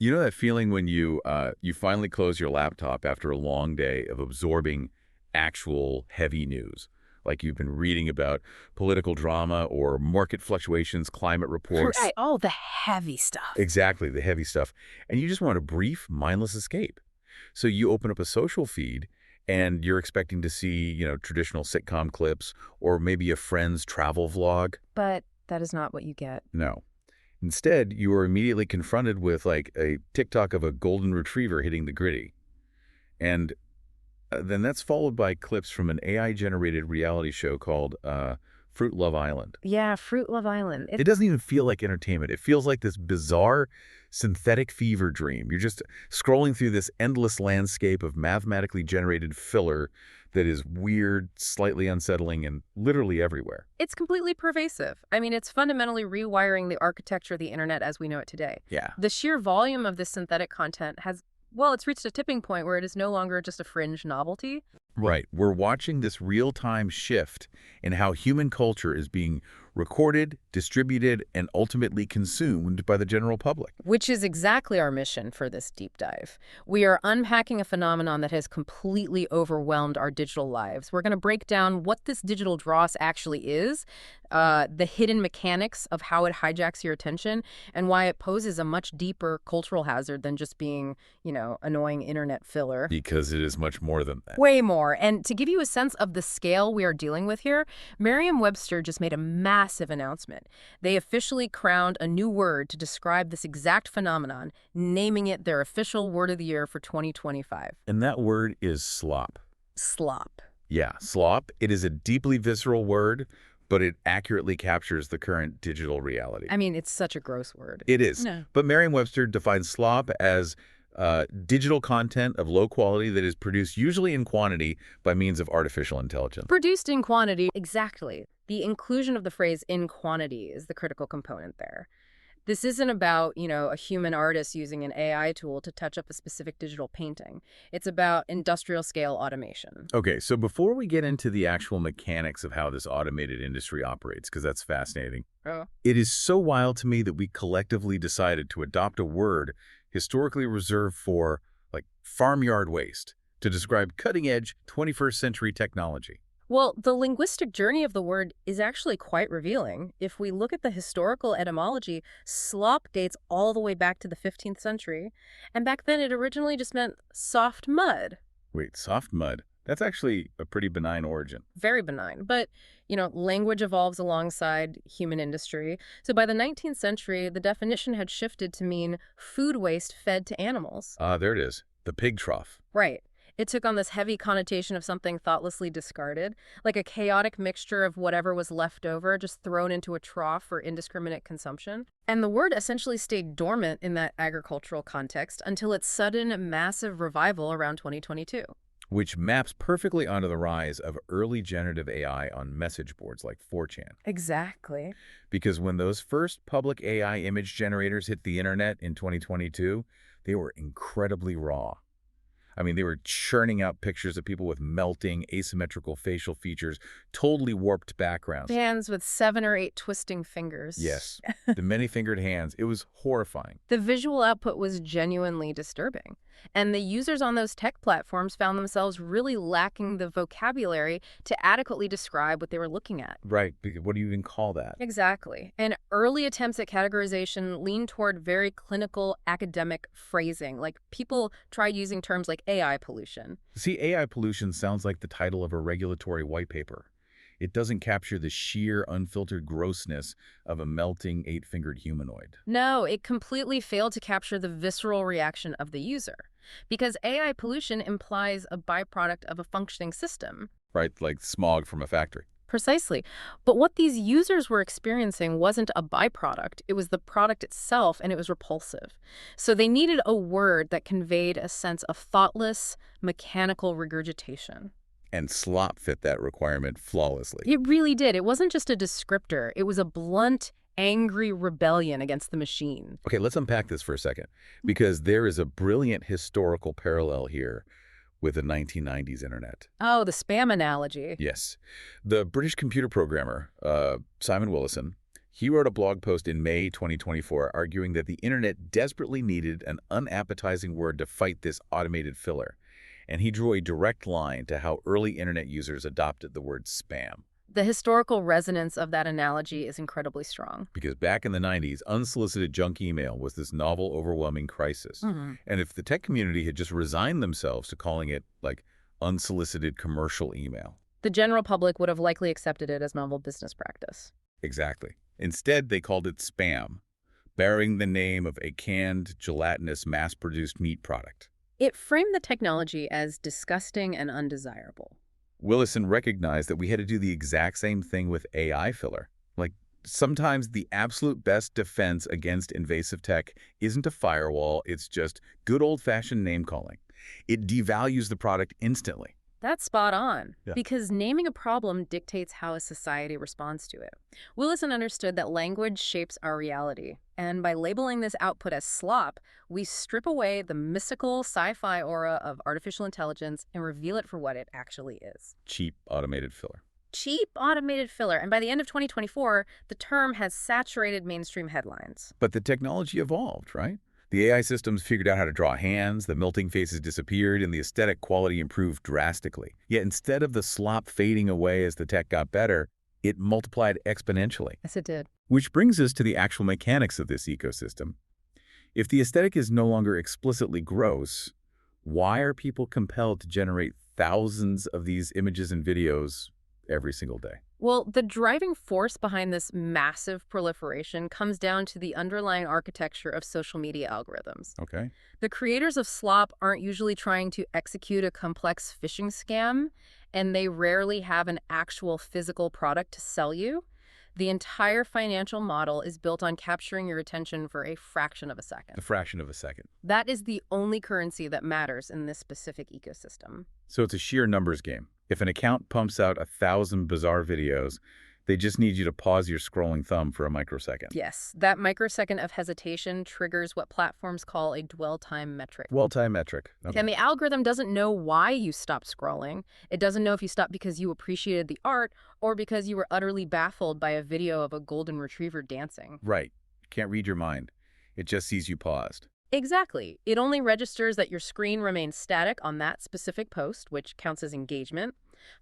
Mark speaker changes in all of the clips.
Speaker 1: You know that feeling when you finally close your laptop after a long day of absorbing actual heavy news? Like you've been reading about political drama or market fluctuations, climate reports.
Speaker 2: Right. Oh, the heavy stuff.
Speaker 1: Exactly, the heavy stuff. And you just want a brief, mindless escape. So you open up a social feed and you're expecting to see, traditional sitcom clips or maybe a friend's travel vlog.
Speaker 2: But that is not what you get.
Speaker 1: No. Instead, you are immediately confronted with like a TikTok of a golden retriever hitting the gritty. And then that's followed by clips from an AI-generated reality show called Fruit Love Island.
Speaker 2: Yeah, Fruit Love Island.
Speaker 1: It doesn't even feel like entertainment. It feels like this bizarre synthetic fever dream. You're just scrolling through this endless landscape of mathematically generated filler that is weird, slightly unsettling, and literally everywhere.
Speaker 2: It's completely pervasive. I mean, it's fundamentally rewiring the architecture of the internet as we know it today.
Speaker 1: Yeah.
Speaker 2: The sheer volume of this synthetic content has, well, it's reached a tipping point where it is no longer just a fringe novelty.
Speaker 1: Right. We're watching this real-time shift in how human culture is being recorded, distributed, and ultimately consumed by the general public.
Speaker 2: Which is exactly our mission for this deep dive. We are unpacking a phenomenon that has completely overwhelmed our digital lives. We're going to break down what this digital dross actually is, the hidden mechanics of how it hijacks your attention, and why it poses a much deeper cultural hazard than just being, annoying internet filler.
Speaker 1: Because it is much more than that.
Speaker 2: Way more. And to give you a sense of the scale we are dealing with here, Merriam-Webster just made a massive announcement. They officially crowned a new word to describe this exact phenomenon, naming it their official word of the year for 2025.
Speaker 1: And that word is slop.
Speaker 2: Slop.
Speaker 1: Yeah, slop. It is a deeply visceral word, but it accurately captures the current digital reality.
Speaker 2: I mean, it's such a gross word.
Speaker 1: It is.
Speaker 2: No.
Speaker 1: But Merriam-Webster defines slop as digital content of low quality that is produced usually in quantity by means of artificial intelligence.
Speaker 2: Produced in quantity. Exactly. The inclusion of the phrase in quantity is the critical component there. This isn't about, a human artist using an AI tool to touch up a specific digital painting. It's about industrial scale automation.
Speaker 1: Okay, so before we get into the actual mechanics of how this automated industry operates, because that's fascinating, it is so wild to me that we collectively decided to adopt a word historically reserved for, like, farmyard waste to describe cutting-edge 21st century technology.
Speaker 2: Well, the linguistic journey of the word is actually quite revealing. If we look at the historical etymology, slop dates all the way back to the 15th century. And back then, it originally just meant soft mud.
Speaker 1: Wait, soft mud? That's actually a pretty benign origin.
Speaker 2: Very benign. But, language evolves alongside human industry. So by the 19th century, the definition had shifted to mean food waste fed to animals.
Speaker 1: There it is. The pig trough.
Speaker 2: Right. It took on this heavy connotation of something thoughtlessly discarded, like a chaotic mixture of whatever was left over just thrown into a trough for indiscriminate consumption. And the word essentially stayed dormant in that agricultural context until its sudden, massive revival around 2022.
Speaker 1: Which maps perfectly onto the rise of early generative AI on message boards like 4chan.
Speaker 2: Exactly.
Speaker 1: Because when those first public AI image generators hit the internet in 2022, they were incredibly raw. I mean, they were churning out pictures of people with melting, asymmetrical facial features, totally warped backgrounds.
Speaker 2: Hands with 7 or 8 twisting fingers.
Speaker 1: Yes, the many-fingered hands. It was horrifying.
Speaker 2: The visual output was genuinely disturbing. And the users on those tech platforms found themselves really lacking the vocabulary to adequately describe what they were looking at.
Speaker 1: Right. What do you even call that?
Speaker 2: Exactly. And early attempts at categorization leaned toward very clinical academic phrasing. Like people tried using terms like AI pollution.
Speaker 1: See, AI pollution sounds like the title of a regulatory white paper. It doesn't capture the sheer, unfiltered grossness of a melting, 8-fingered humanoid.
Speaker 2: No, it completely failed to capture the visceral reaction of the user. Because AI pollution implies a byproduct of a functioning system.
Speaker 1: Right, like smog from a factory.
Speaker 2: Precisely. But what these users were experiencing wasn't a byproduct. It was the product itself, and it was repulsive. So they needed a word that conveyed a sense of thoughtless, mechanical regurgitation.
Speaker 1: And slop fit that requirement flawlessly.
Speaker 2: It really did. It wasn't just a descriptor. It was a blunt, angry rebellion against the machine.
Speaker 1: Okay, let's unpack this for a second, because there is a brilliant historical parallel here with the 1990s internet.
Speaker 2: Oh, the spam analogy.
Speaker 1: Yes. The British computer programmer, Simon Willison, He wrote a blog post in May 2024 arguing that the internet desperately needed an unappetizing word to fight this automated filler. And he drew a direct line to how early internet users adopted the word spam.
Speaker 2: The historical resonance of that analogy is incredibly strong.
Speaker 1: Because back in the 90s, unsolicited junk email was this novel, overwhelming crisis. And if the tech community had just resigned themselves to calling it, like, unsolicited commercial email,
Speaker 2: the general public would have likely accepted it as novel business practice.
Speaker 1: Exactly. Instead, they called it spam, bearing the name of a canned, gelatinous, mass-produced meat product.
Speaker 2: It framed the technology as disgusting and undesirable.
Speaker 1: Willison recognized that we had to do the exact same thing with AI filler. Like, sometimes the absolute best defense against invasive tech isn't a firewall, it's just good old-fashioned name-calling. It devalues the product instantly.
Speaker 2: That's spot on,
Speaker 1: Yeah.
Speaker 2: because naming a problem dictates how a society responds to it. Willison understood that language shapes our reality, and by labeling this output as slop, we strip away the mystical sci-fi aura of artificial intelligence and reveal it for what it actually is.
Speaker 1: Cheap automated filler.
Speaker 2: Cheap automated filler, and by the end of 2024, the term has saturated mainstream headlines.
Speaker 1: But the technology evolved, right? The AI systems figured out how to draw hands, the melting faces disappeared, and the aesthetic quality improved drastically. Yet instead of the slop fading away as the tech got better, it multiplied exponentially.
Speaker 2: Yes, it did.
Speaker 1: Which brings us to the actual mechanics of this ecosystem. If the aesthetic is no longer explicitly gross, why are people compelled to generate thousands of these images and videos every single day?
Speaker 2: Well, the driving force behind this massive proliferation comes down to the underlying architecture of social media algorithms.
Speaker 1: Okay.
Speaker 2: The creators of slop aren't usually trying to execute a complex phishing scam, and they rarely have an actual physical product to sell you. The entire financial model is built on capturing your attention for a fraction of a second.
Speaker 1: A fraction of a second.
Speaker 2: That is the only currency that matters in this specific ecosystem.
Speaker 1: So it's a sheer numbers game. If an account pumps out 1,000 bizarre videos, they just need you to pause your scrolling thumb for a microsecond.
Speaker 2: Yes, that microsecond of hesitation triggers what platforms call a dwell time metric.
Speaker 1: Dwell time metric. Okay.
Speaker 2: And the algorithm doesn't know why you stopped scrolling. It doesn't know if you stopped because you appreciated the art or because you were utterly baffled by a video of a golden retriever dancing.
Speaker 1: Right. Can't read your mind. It just sees you paused.
Speaker 2: Exactly. It only registers that your screen remains static on that specific post, which counts as engagement.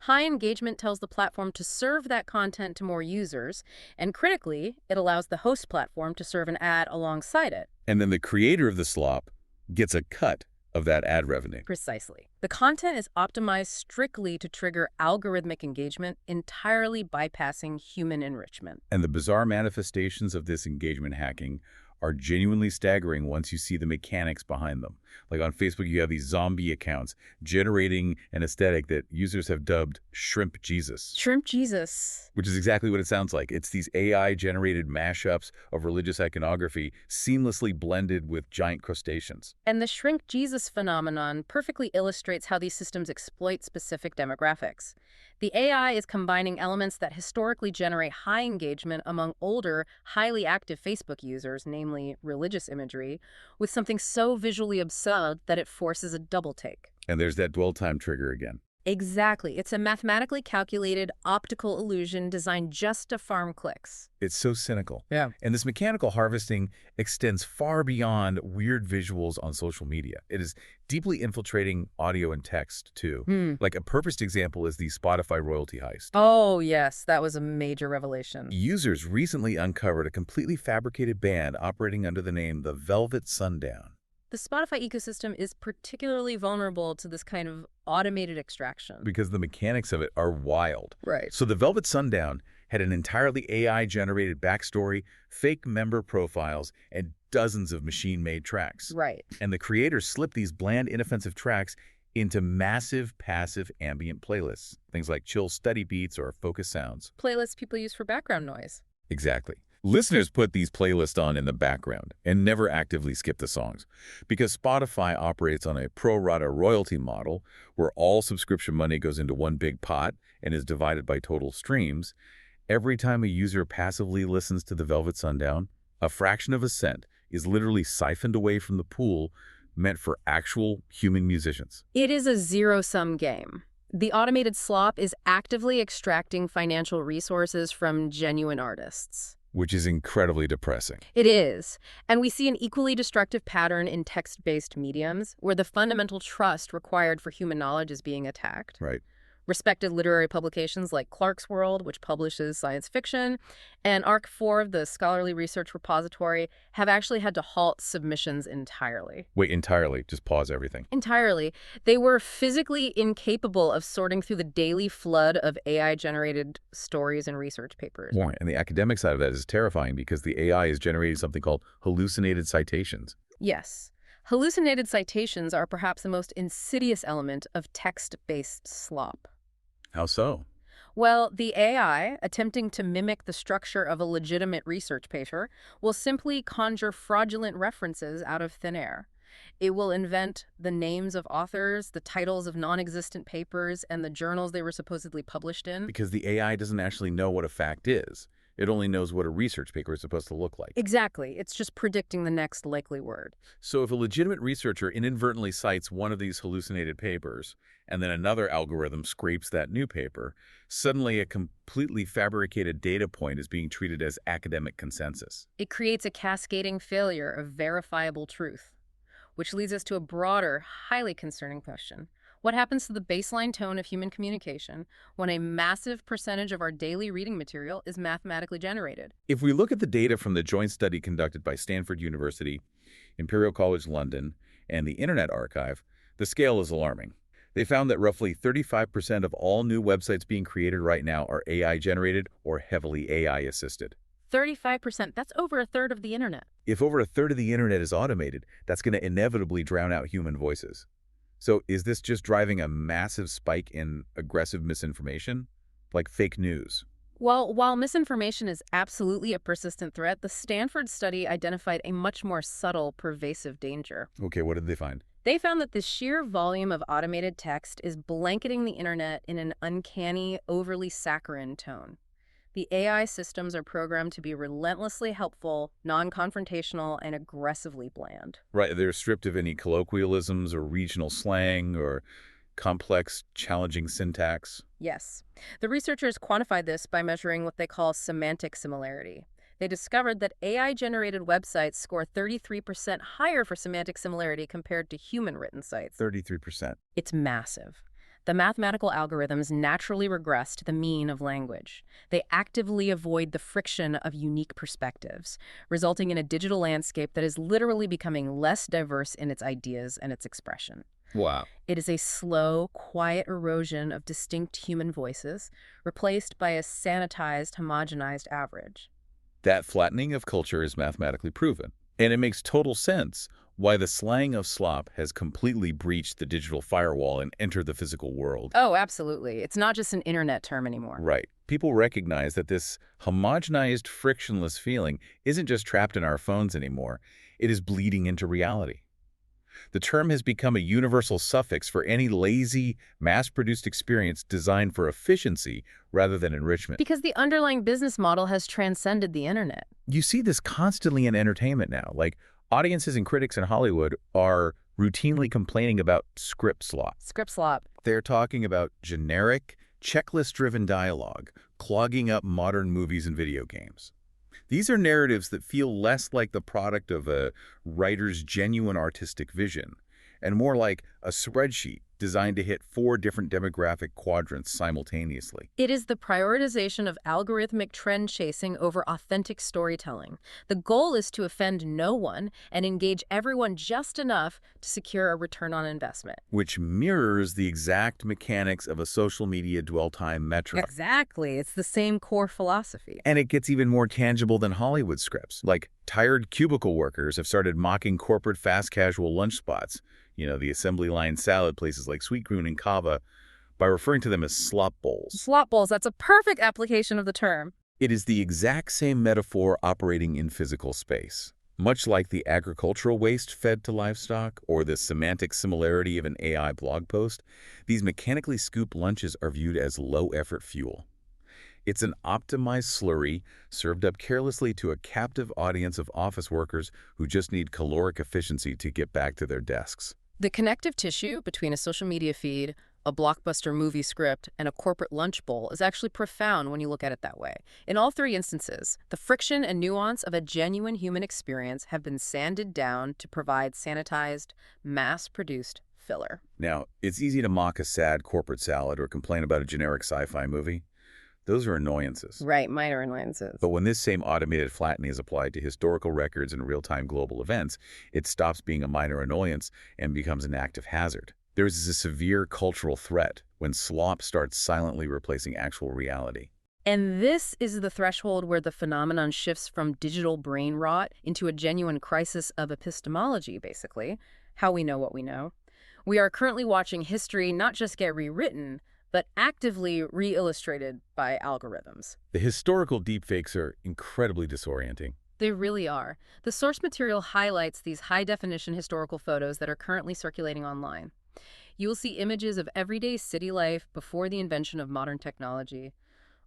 Speaker 2: High engagement tells the platform to serve that content to more users, and critically, it allows the host platform to serve an ad alongside it.
Speaker 1: And then the creator of the slop gets a cut of that ad revenue.
Speaker 2: Precisely. The content is optimized strictly to trigger algorithmic engagement, entirely bypassing human enrichment.
Speaker 1: And the bizarre manifestations of this engagement hacking are genuinely staggering once you see the mechanics behind them. Like on Facebook, you have these zombie accounts generating an aesthetic that users have dubbed Shrimp Jesus.
Speaker 2: Shrimp Jesus.
Speaker 1: Which is exactly what it sounds like. It's these AI-generated mashups of religious iconography seamlessly blended with giant crustaceans.
Speaker 2: And the Shrimp Jesus phenomenon perfectly illustrates how these systems exploit specific demographics. The AI is combining elements that historically generate high engagement among older, highly active Facebook users, namely religious imagery, with something so visually absurd that it forces a double take.
Speaker 1: And there's that dwell time trigger again.
Speaker 2: Exactly. It's a mathematically calculated optical illusion designed just to farm clicks.
Speaker 1: It's so cynical.
Speaker 2: Yeah.
Speaker 1: And this mechanical harvesting extends far beyond weird visuals on social media. It is deeply infiltrating audio and text, too. Like a perfect example is the Spotify royalty heist.
Speaker 2: Oh, yes. That was a major revelation.
Speaker 1: Users recently uncovered a completely fabricated band operating under the name The Velvet Sundown.
Speaker 2: The Spotify ecosystem is particularly vulnerable to this kind of automated extraction.
Speaker 1: Because the mechanics of it are wild.
Speaker 2: Right.
Speaker 1: So the Velvet Sundown had an entirely AI-generated backstory, fake member profiles, and dozens of machine-made tracks.
Speaker 2: Right.
Speaker 1: And the creators slipped these bland, inoffensive tracks into massive, passive ambient playlists. Things like chill study beats or focus sounds.
Speaker 2: Playlists people use for background noise.
Speaker 1: Exactly. Listeners put these playlists on in the background and never actively skip the songs. Because Spotify operates on a pro-rata royalty model where all subscription money goes into one big pot and is divided by total streams, every time a user passively listens to the Velvet Sundown, a fraction of a cent is literally siphoned away from the pool meant for actual human musicians.
Speaker 2: It is a zero-sum game. The automated slop is actively extracting financial resources from genuine artists.
Speaker 1: Which is incredibly depressing.
Speaker 2: It is. And we see an equally destructive pattern in text-based mediums, where the fundamental trust required for human knowledge is being attacked.
Speaker 1: Right.
Speaker 2: Respected literary publications like Clark's World, which publishes science fiction, and ARC4, the scholarly research repository, have actually had to halt submissions entirely.
Speaker 1: Wait, entirely? Just pause everything.
Speaker 2: Entirely. They were physically incapable of sorting through the daily flood of AI-generated stories and research papers.
Speaker 1: Boy, and the academic side of that is terrifying because the AI is generating something called hallucinated citations.
Speaker 2: Yes. Hallucinated citations are perhaps the most insidious element of text-based slop.
Speaker 1: How so?
Speaker 2: Well, the AI, attempting to mimic the structure of a legitimate research paper, will simply conjure fraudulent references out of thin air. It will invent the names of authors, the titles of non-existent papers, and the journals they were supposedly published in.
Speaker 1: Because the AI doesn't actually know what a fact is. It only knows what a research paper is supposed to look like.
Speaker 2: Exactly. It's just predicting the next likely word.
Speaker 1: So if a legitimate researcher inadvertently cites one of these hallucinated papers, and then another algorithm scrapes that new paper, suddenly a completely fabricated data point is being treated as academic consensus.
Speaker 2: It creates a cascading failure of verifiable truth, which leads us to a broader, highly concerning question. What happens to the baseline tone of human communication when a massive percentage of our daily reading material is mathematically generated?
Speaker 1: If we look at the data from the joint study conducted by Stanford University, Imperial College London, and the Internet Archive, the scale is alarming. They found that roughly 35% of all new websites being created right now are AI-generated or heavily AI-assisted.
Speaker 2: 35%, that's over a third of the internet.
Speaker 1: If over a third of the internet is automated, that's going to inevitably drown out human voices. So is this just driving a massive spike in aggressive misinformation, like fake news?
Speaker 2: Well, while misinformation is absolutely a persistent threat, the Stanford study identified a much more subtle, pervasive danger.
Speaker 1: Okay, what did they find?
Speaker 2: They found that the sheer volume of automated text is blanketing the internet in an uncanny, overly saccharine tone. The AI systems are programmed to be relentlessly helpful, non-confrontational, and aggressively bland.
Speaker 1: Right, they're stripped of any colloquialisms or regional slang or complex, challenging syntax.
Speaker 2: Yes. The researchers quantified this by measuring what they call semantic similarity. They discovered that AI-generated websites score 33% higher for semantic similarity compared to human-written sites.
Speaker 1: 33%.
Speaker 2: It's massive. The mathematical algorithms naturally regress to the mean of language. They actively avoid the friction of unique perspectives, resulting in a digital landscape that is literally becoming less diverse in its ideas and its expression.
Speaker 1: Wow.
Speaker 2: It is a slow, quiet erosion of distinct human voices, replaced by a sanitized, homogenized average.
Speaker 1: That flattening of culture is mathematically proven. And it makes total sense why the slang of slop has completely breached the digital firewall and entered the physical world.
Speaker 2: Oh, absolutely. It's not just an internet term anymore.
Speaker 1: Right. People recognize that this homogenized, frictionless feeling isn't just trapped in our phones anymore. It is bleeding into reality. The term has become a universal suffix for any lazy, mass-produced experience designed for efficiency rather than enrichment.
Speaker 2: Because the underlying business model has transcended the internet.
Speaker 1: You see this constantly in entertainment now. Like, audiences and critics in Hollywood are routinely complaining about script slop.
Speaker 2: Script slop.
Speaker 1: They're talking about generic, checklist-driven dialogue, clogging up modern movies and video games. These are narratives that feel less like the product of a writer's genuine artistic vision and more like a spreadsheet designed to hit 4 different demographic quadrants simultaneously.
Speaker 2: It is the prioritization of algorithmic trend chasing over authentic storytelling. The goal is to offend no one and engage everyone just enough to secure a return on investment.
Speaker 1: Which mirrors the exact mechanics of a social media dwell time metric.
Speaker 2: Exactly. It's the same core philosophy.
Speaker 1: And it gets even more tangible than Hollywood scripts. Like, tired cubicle workers have started mocking corporate fast casual lunch spots, the assembly line salad places like Sweetgreen and Kava, by referring to them as slop bowls.
Speaker 2: Slop bowls, that's a perfect application of the term.
Speaker 1: It is the exact same metaphor operating in physical space. Much like the agricultural waste fed to livestock or the semantic similarity of an AI blog post, these mechanically scooped lunches are viewed as low-effort fuel. It's an optimized slurry served up carelessly to a captive audience of office workers who just need caloric efficiency to get back to their desks.
Speaker 2: The connective tissue between a social media feed, a a blockbuster movie script, and a corporate lunch bowl is actually profound when you look at it that way. In all three instances, the friction and nuance of a genuine human experience have been sanded down to provide sanitized, mass-produced filler.
Speaker 1: Now, it's easy to mock a sad corporate salad or complain about a generic sci-fi movie. Those are annoyances.
Speaker 2: Right, minor annoyances.
Speaker 1: But when this same automated flattening is applied to historical records and real-time global events, it stops being a minor annoyance and becomes an active hazard. There is a severe cultural threat when slop starts silently replacing actual reality.
Speaker 2: And this is the threshold where the phenomenon shifts from digital brain rot into a genuine crisis of epistemology, basically, how we know what we know. We are currently watching history not just get rewritten, but actively re-illustrated by algorithms.
Speaker 1: The historical deepfakes are incredibly disorienting.
Speaker 2: They really are. The source material highlights these high-definition historical photos that are currently circulating online. You will see images of everyday city life before the invention of modern technology,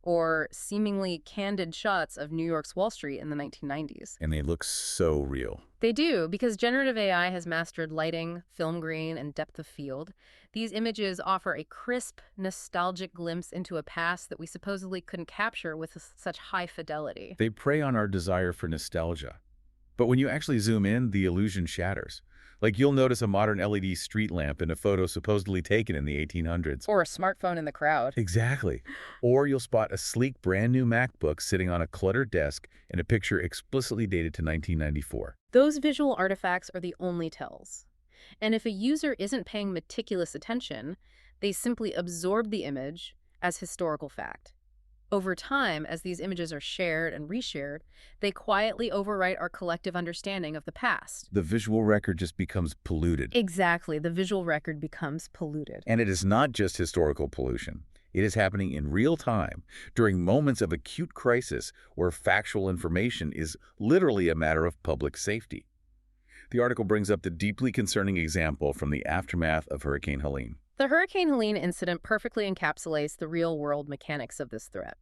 Speaker 2: or seemingly candid shots of New York's Wall Street in the 1990s.
Speaker 1: And they look so real.
Speaker 2: They do, because generative AI has mastered lighting, film grain, and depth of field. These images offer a crisp, nostalgic glimpse into a past that we supposedly couldn't capture with such high fidelity.
Speaker 1: They prey on our desire for nostalgia. But when you actually zoom in, the illusion shatters. Like you'll notice a modern LED street lamp in a photo supposedly taken in the 1800s.
Speaker 2: Or a smartphone in the crowd.
Speaker 1: Exactly. Or you'll spot a sleek brand new MacBook sitting on a cluttered desk in a picture explicitly dated to 1994.
Speaker 2: Those visual artifacts are the only tells. And if a user isn't paying meticulous attention, they simply absorb the image as historical fact. Over time, as these images are shared and reshared, they quietly overwrite our collective understanding of the past.
Speaker 1: The visual record just becomes polluted.
Speaker 2: Exactly, the visual record becomes polluted.
Speaker 1: And it is not just historical pollution. It is happening in real time, during moments of acute crisis where factual information is literally a matter of public safety. The article brings up the deeply concerning example from the aftermath of Hurricane Helene.
Speaker 2: The Hurricane Helene incident perfectly encapsulates the real-world mechanics of this threat.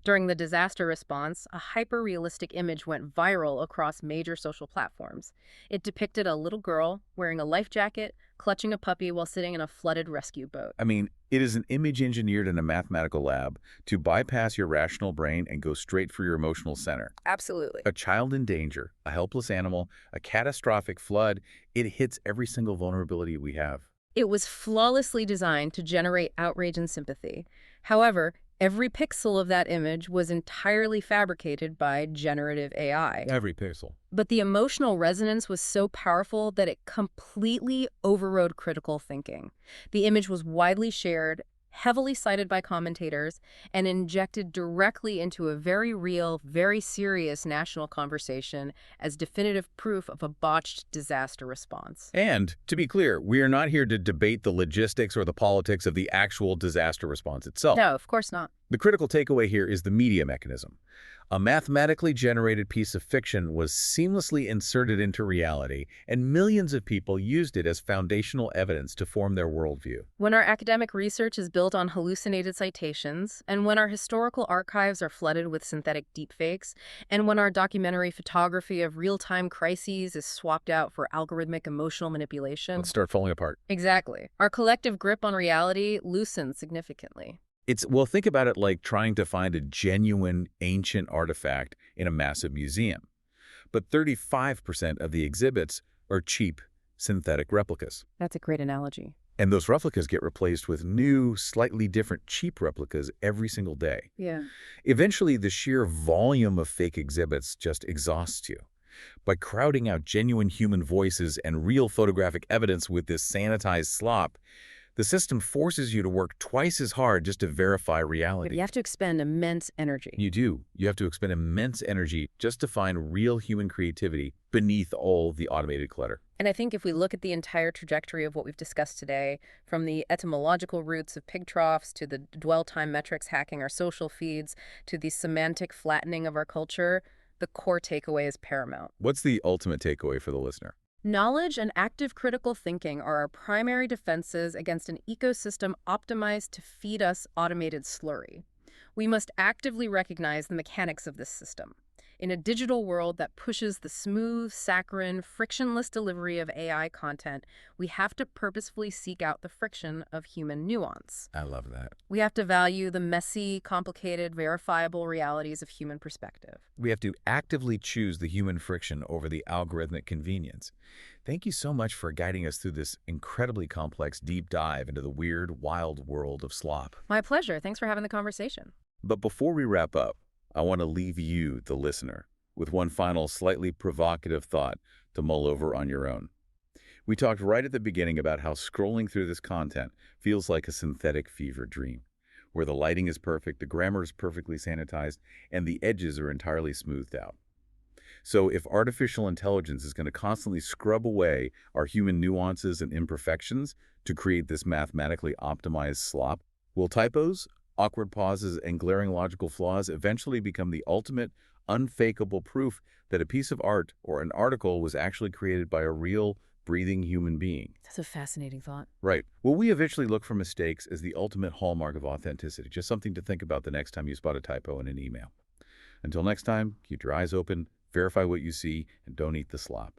Speaker 2: During the disaster response, a hyper-realistic image went viral across major social platforms. It depicted a little girl wearing a life jacket, clutching a puppy while sitting in a flooded rescue boat.
Speaker 1: I mean, it is an image engineered in a mathematical lab to bypass your rational brain and go straight for your emotional center.
Speaker 2: Absolutely.
Speaker 1: A child in danger, a helpless animal, a catastrophic flood, it hits every single vulnerability we have.
Speaker 2: It was flawlessly designed to generate outrage and sympathy. However, every pixel of that image was entirely fabricated by generative AI.
Speaker 1: Every pixel.
Speaker 2: But the emotional resonance was so powerful that it completely overrode critical thinking. The image was widely shared, heavily cited by commentators, and injected directly into a very real, very serious national conversation as definitive proof of a botched disaster response.
Speaker 1: And, to be clear, we are not here to debate the logistics or the politics of the actual disaster response itself.
Speaker 2: No, of course not.
Speaker 1: The critical takeaway here is the media mechanism. A mathematically generated piece of fiction was seamlessly inserted into reality, and millions of people used it as foundational evidence to form their worldview.
Speaker 2: When our academic research is built on hallucinated citations, and when our historical archives are flooded with synthetic deepfakes, and when our documentary photography of real-time crises is swapped out for algorithmic emotional manipulation...
Speaker 1: Let's start falling apart.
Speaker 2: Exactly. Our collective grip on reality loosens significantly.
Speaker 1: Well, think about it like trying to find a genuine ancient artifact in a massive museum. But 35% of the exhibits are cheap, synthetic replicas.
Speaker 2: That's a great analogy.
Speaker 1: And those replicas get replaced with new, slightly different cheap replicas every single day.
Speaker 2: Yeah.
Speaker 1: Eventually, the sheer volume of fake exhibits just exhausts you. By crowding out genuine human voices and real photographic evidence with this sanitized slop, the system forces you to work twice as hard just to verify reality.
Speaker 2: But you have to expend immense energy.
Speaker 1: You do. You have to expend immense energy just to find real human creativity beneath all the automated clutter.
Speaker 2: And I think if we look at the entire trajectory of what we've discussed today, from the etymological roots of pig troughs to the dwell time metrics hacking our social feeds to the semantic flattening of our culture, the core takeaway is paramount.
Speaker 1: What's the ultimate takeaway for the listener?
Speaker 2: Knowledge and active critical thinking are our primary defenses against an ecosystem optimized to feed us automated slurry. We must actively recognize the mechanics of this system. In a digital world that pushes the smooth, saccharine, frictionless delivery of AI content, we have to purposefully seek out the friction of human nuance.
Speaker 1: I love that.
Speaker 2: We have to value the messy, complicated, verifiable realities of human perspective.
Speaker 1: We have to actively choose the human friction over the algorithmic convenience. Thank you so much for guiding us through this incredibly complex deep dive into the weird, wild world of slop.
Speaker 2: My pleasure. Thanks for having the conversation.
Speaker 1: But before we wrap up, I want to leave you, the listener, with one final slightly provocative thought to mull over on your own. We talked right at the beginning about how scrolling through this content feels like a synthetic fever dream, where the lighting is perfect, the grammar is perfectly sanitized, and the edges are entirely smoothed out. So if artificial intelligence is going to constantly scrub away our human nuances and imperfections to create this mathematically optimized slop, will typos, awkward pauses, and glaring logical flaws eventually become the ultimate, unfakeable proof that a piece of art or an article was actually created by a real, breathing human being?
Speaker 2: That's a fascinating thought.
Speaker 1: Right. Will we eventually look for mistakes as the ultimate hallmark of authenticity? Just something to think about the next time you spot a typo in an email. Until next time, keep your eyes open, verify what you see, and don't eat the slop.